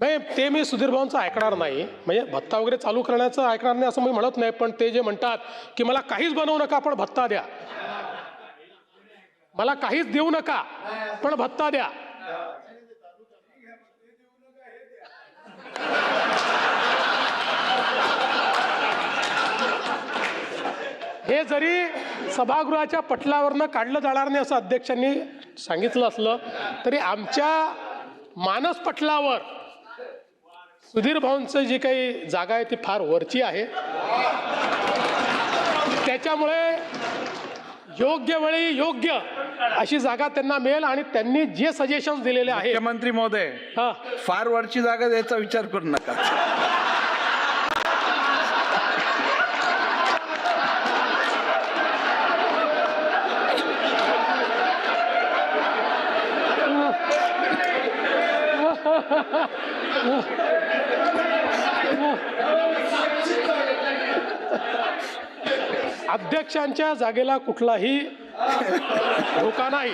नाही, ते मी सुधीर भाऊंचं ऐकणार नाही. म्हणजे भत्ता वगैरे चालू करण्याचं ऐकणार नाही असं मी म्हणत नाही. पण ते जे म्हणतात की मला काहीच बनवू नका पण भत्ता द्या, मला काहीच देऊ नका पण भत्ता द्या, हे जरी सभागृहाच्या पटलावरनं काढलं जाणार नाही असं अध्यक्षांनी सांगितलं असलं तरी आमच्या मानस पटलावर सुधीर भाऊंचं जी काही जागा आहे ती फार वरची आहे. त्याच्यामुळे योग्य वेळी योग्य अशी जागा त्यांना मिळेल आणि त्यांनी जे सजेशन दिलेले आहेत. मुख्यमंत्री महोदय, फार वरची जागा द्यायचा विचार करू नका. अध्यक्षांच्या जागेला कुठलाही धोका नाही.